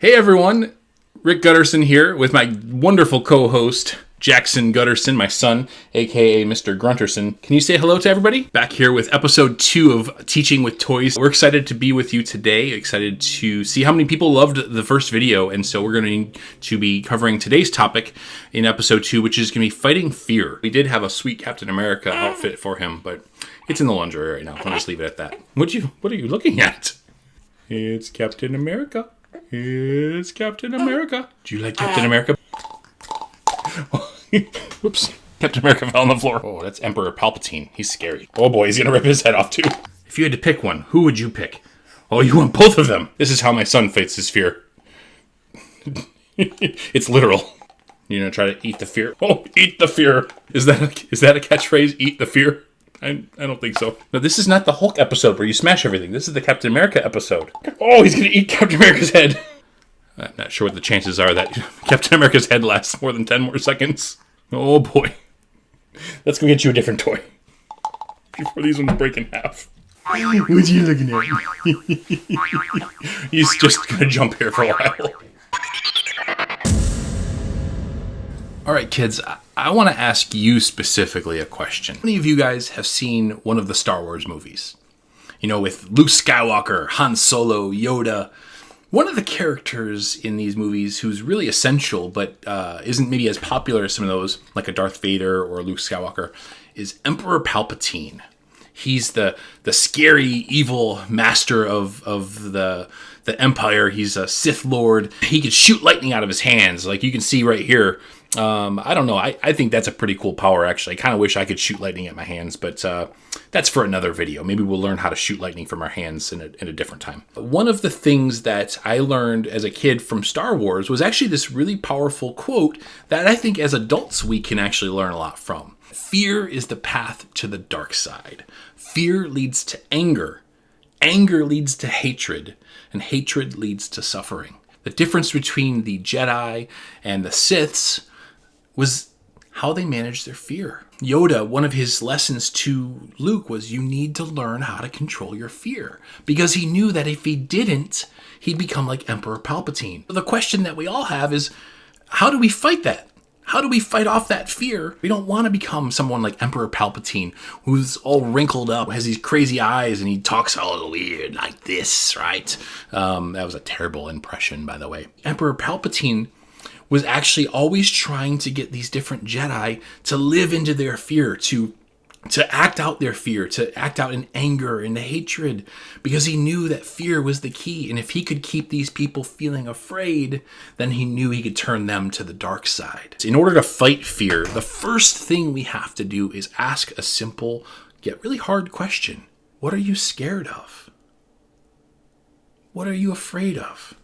Hey everyone, Rick Gutterson here with my wonderful co-host, Jackson Gutterson, my son, aka Mr. Grunterson. Can you say hello to everybody? Back here with episode 2 of Teaching with Toys. We're excited to be with you today, excited to see how many people loved the first video, and so we're going to be covering today's topic in episode 2, which is going to be fighting fear. We did have a sweet Captain America outfit for him, but it's in the laundry right now. I'll just leave it at that. What are you looking at? It's Captain America. It's Captain America. Do you like Captain America? Whoops. Captain America fell on the floor. Oh, that's Emperor Palpatine. He's scary. Oh boy, he's gonna rip his head off too. If you had to pick one, who would you pick? Oh, you want both of them. This is how my son fights his fear. It's literal. You're gonna try to eat the fear? Oh, eat the fear. Is that a catchphrase? Eat the fear? I don't think so. No, this is not the Hulk episode where you smash everything. This is the Captain America episode. Oh, he's going to eat Captain America's head. I'm not sure what the chances are that Captain America's head lasts more than 10 more seconds. Oh, boy. Let's go get you a different toy before these ones break in half. What are you looking at? He's just going to jump here for a while. All right, kids, I want to ask you specifically a question. How many of you guys have seen one of the Star Wars movies? You know, with Luke Skywalker, Han Solo, Yoda. One of the characters in these movies who's really essential, but isn't maybe as popular as some of those, like a Darth Vader or Luke Skywalker, is Emperor Palpatine. He's the scary, evil master of the Empire. He's a Sith Lord. He can shoot lightning out of his hands, like you can see right here. I don't know. I think that's a pretty cool power, actually. I kind of wish I could shoot lightning at my hands, but that's for another video. Maybe we'll learn how to shoot lightning from our hands in a different time. One of the things that I learned as a kid from Star Wars was actually this really powerful quote that I think as adults we can actually learn a lot from. Fear is the path to the dark side. Fear leads to anger. Anger leads to hatred, and hatred leads to suffering. The difference between the Jedi and the Siths was how they managed their fear. Yoda, one of his lessons to Luke was you need to learn how to control your fear, because he knew that if he didn't, he'd become like Emperor Palpatine. The question that we all have is, how do we fight that? How do we fight off that fear? We don't want to become someone like Emperor Palpatine, who's all wrinkled up, has these crazy eyes, and he talks all weird like this, right? That was a terrible impression, by the way. Emperor Palpatine was actually always trying to get these different Jedi to live into their fear, to act out their fear, to act out in anger and hatred, because he knew that fear was the key. And if he could keep these people feeling afraid, then he knew he could turn them to the dark side. In order to fight fear, the first thing we have to do is ask a simple yet really hard question. What are you scared of? What are you afraid of?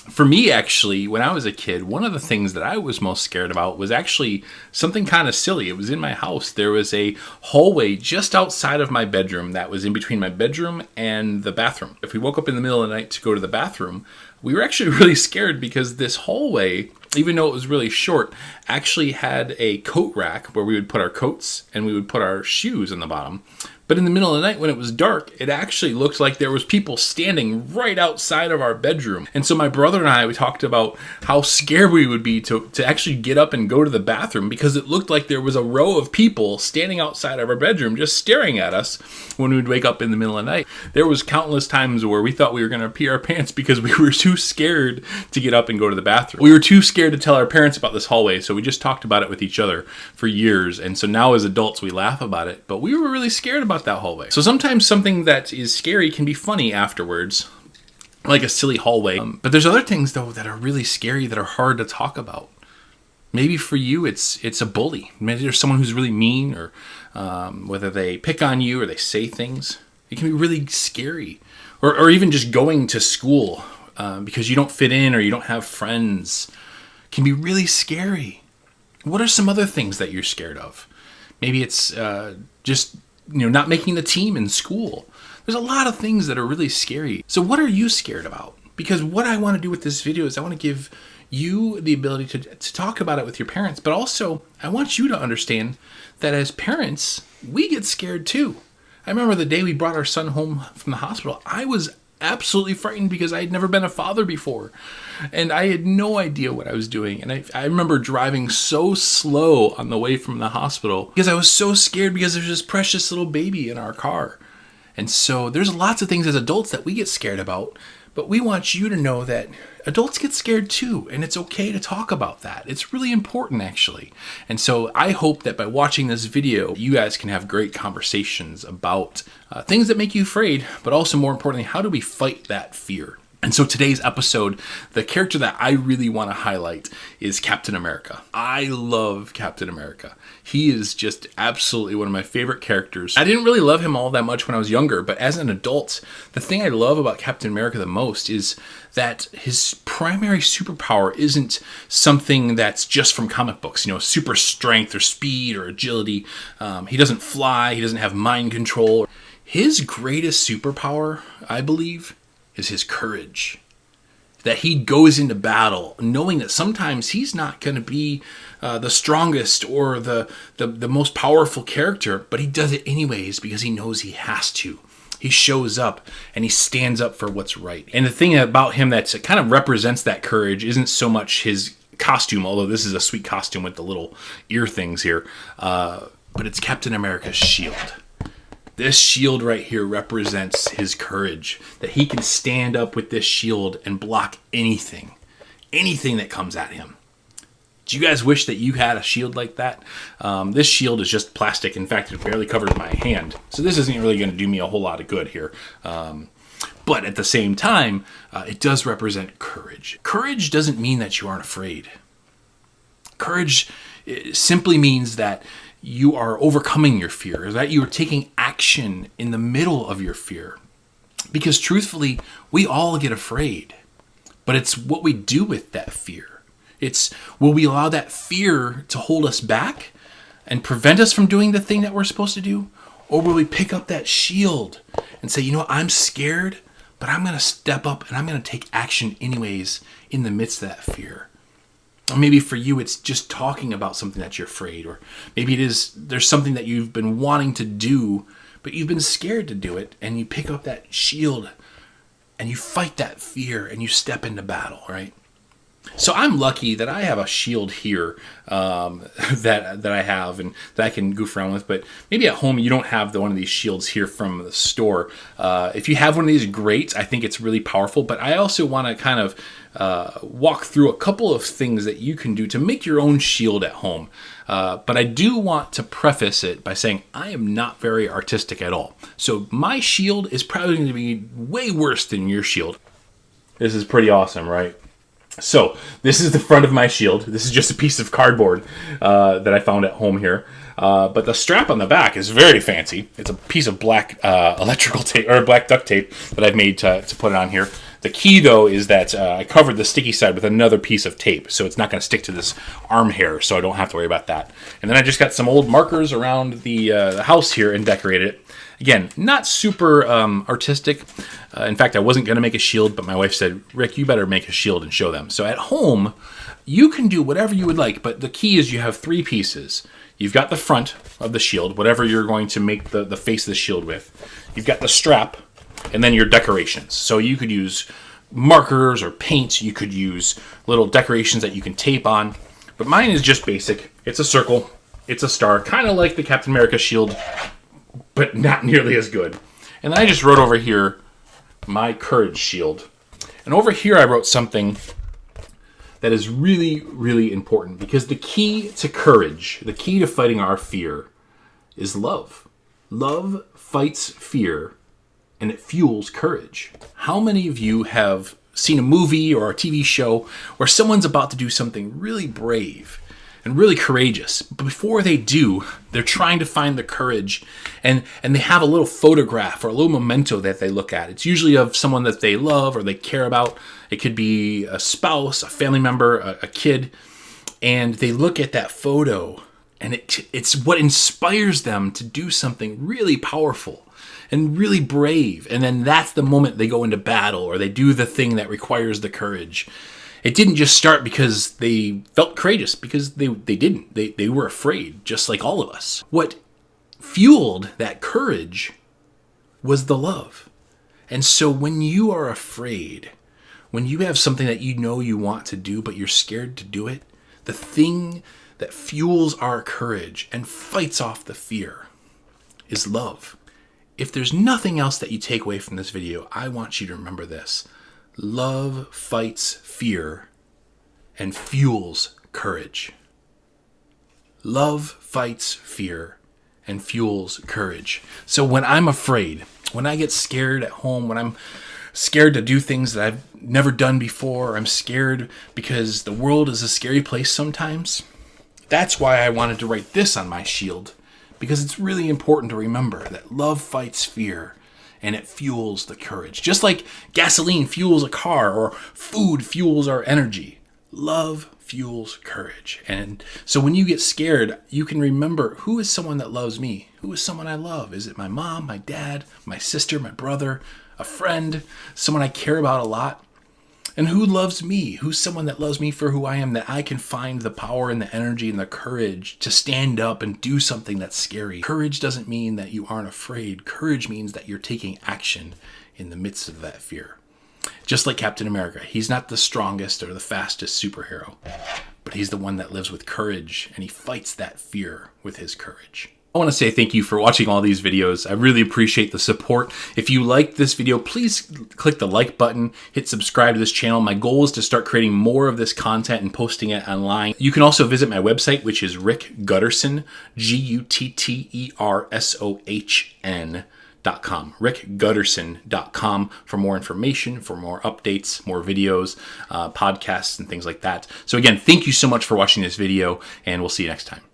For me, actually, when I was a kid, one of the things that I was most scared about was actually something kind of silly. It was in my house. There was a hallway just outside of my bedroom that was in between my bedroom and the bathroom. If we woke up in the middle of the night to go to the bathroom, we were actually really scared because this hallway, even though it was really short, actually had a coat rack where we would put our coats and we would put our shoes on the bottom. But in the middle of the night when it was dark, it actually looked like there was people standing right outside of our bedroom. And so my brother and I, we talked about how scared we would be to actually get up and go to the bathroom, because it looked like there was a row of people standing outside of our bedroom just staring at us when we would wake up in the middle of the night. There was countless times where we thought we were going to pee our pants because we were too scared to get up and go to the bathroom. We were too scared to tell our parents about this hallway, so we just talked about it with each other for years. And so now as adults, we laugh about it, but we were really scared about that hallway. So sometimes something that is scary can be funny afterwards, like a silly hallway. But there's other things, though, that are really scary that are hard to talk about. Maybe for you, it's a bully. Maybe there's someone who's really mean, or whether they pick on you or they say things. It can be really scary. Or even just going to school because you don't fit in or you don't have friends can be really scary. What are some other things that you're scared of? Maybe it's just not making the team in school. There's a lot of things that are really scary. So what are you scared about? Because what I want to do with this video is I want to give you the ability to talk about it with your parents, but also I want you to understand that as parents, we get scared too. I remember the day we brought our son home from the hospital, I was absolutely frightened because I had never been a father before. And I had no idea what I was doing. And I remember driving so slow on the way from the hospital because I was so scared because there's this precious little baby in our car. And so there's lots of things as adults that we get scared about, but we want you to know that adults get scared too, and it's okay to talk about that. It's really important, actually. And so I hope that by watching this video, you guys can have great conversations about things that make you afraid, but also more importantly, how do we fight that fear? And so today's episode, the character that I really want to highlight is Captain America. I love Captain America. He is just absolutely one of my favorite characters. I didn't really love him all that much when I was younger, but as an adult, the thing I love about Captain America the most is that his primary superpower isn't something that's just from comic books, super strength or speed or agility. He doesn't fly, he doesn't have mind control. His greatest superpower, I believe, is his courage. That he goes into battle knowing that sometimes he's not going to be the strongest or the most powerful character, but he does it anyways because he knows he has to. He shows up and he stands up for what's right. And the thing about him that kind of represents that courage isn't so much his costume, although this is a sweet costume with the little ear things here, but it's Captain America's shield. This shield right here represents his courage, that he can stand up with this shield and block anything that comes at him. Do you guys wish that you had a shield like that? This shield is just plastic. In fact, it barely covers my hand. So this isn't really going to do me a whole lot of good here. But at the same time, it does represent courage. Courage doesn't mean that you aren't afraid. Courage simply means that you are overcoming your fear, that you are taking action in the middle of your fear. Because truthfully, we all get afraid. But it's what we do with that fear. It's, will we allow that fear to hold us back and prevent us from doing the thing that we're supposed to do? Or will we pick up that shield and say, I'm scared, but I'm going to step up and I'm going to take action anyways in the midst of that fear. Or maybe for you, it's just talking about something that you're afraid, or maybe there's something that you've been wanting to do, but you've been scared to do it, and you pick up that shield and you fight that fear and you step into battle, right? So I'm lucky that I have a shield here that I have and that I can goof around with. But maybe at home you don't have one of these shields here from the store. If you have one of these, great. I think it's really powerful. But I also want to kind of walk through a couple of things that you can do to make your own shield at home. But I do want to preface it by saying I am not very artistic at all. So my shield is probably going to be way worse than your shield. This is pretty awesome, right? So this is the front of my shield. This is just a piece of cardboard that I found at home here. But the strap on the back is very fancy. It's a piece of black electrical tape or black duct tape that I've made to put it on here. The key, though, is that I covered the sticky side with another piece of tape, so it's not going to stick to this arm hair, so I don't have to worry about that. And then I just got some old markers around the house here and decorated it. Again, not super artistic. In fact, I wasn't going to make a shield, but my wife said, Rick, you better make a shield and show them. So at home, you can do whatever you would like, but the key is you have three pieces. You've got the front of the shield, whatever you're going to make the face of the shield with. You've got the strap, and then your decorations. So you could use markers or paint. You could use little decorations that you can tape on. But mine is just basic. It's a circle. It's a star, kind of like the Captain America shield, but not nearly as good. And then I just wrote over here, my courage shield. And over here I wrote something that is really, really important, because the key to courage, the key to fighting our fear, is love. Love fights fear, and it fuels courage. How many of you have seen a movie or a TV show where someone's about to do something really brave and really courageous? But before they do, they're trying to find the courage, and they have a little photograph or a little memento that they look at. It's usually of someone that they love or they care about. It could be a spouse, a family member, a kid, and they look at that photo, and it's what inspires them to do something really powerful and really brave. And then that's the moment they go into battle, or they do the thing that requires the courage. It didn't just start because they felt courageous, because they didn't. They were afraid, just like all of us. What fueled that courage was the love. And so when you are afraid, When you have something that you know you want to do, but you're scared to do it, the thing that fuels our courage and fights off the fear is love. If there's nothing else that you take away from this video, I want you to remember this. Love fights fear and fuels courage. Love fights fear and fuels courage. So when I'm afraid, when I get scared at home, when I'm scared to do things that I've never done before, I'm scared because the world is a scary place sometimes. That's why I wanted to write this on my shield, because it's really important to remember that love fights fear and it fuels the courage. Just like gasoline fuels a car or food fuels our energy, love fuels courage. And so when you get scared, you can remember, who is someone that loves me? Who is someone I love? Is it my mom, my dad, my sister, my brother, a friend, someone I care about a lot? And who loves me? Who's someone that loves me for who I am, that I can find the power and the energy and the courage to stand up and do something that's scary? Courage doesn't mean that you aren't afraid. Courage means that you're taking action in the midst of that fear. Just like Captain America, he's not the strongest or the fastest superhero, but he's the one that lives with courage, and he fights that fear with his courage. I want to say thank you for watching all these videos. I really appreciate the support. If you liked this video, please click the like button, hit subscribe to this channel. My goal is to start creating more of this content and posting it online. You can also visit my website, which is Rick Gutterson, GUTTERSOHN.com, rickgutterson.com, for more information, for more updates, more videos, podcasts, and things like that. So again, thank you so much for watching this video, and we'll see you next time.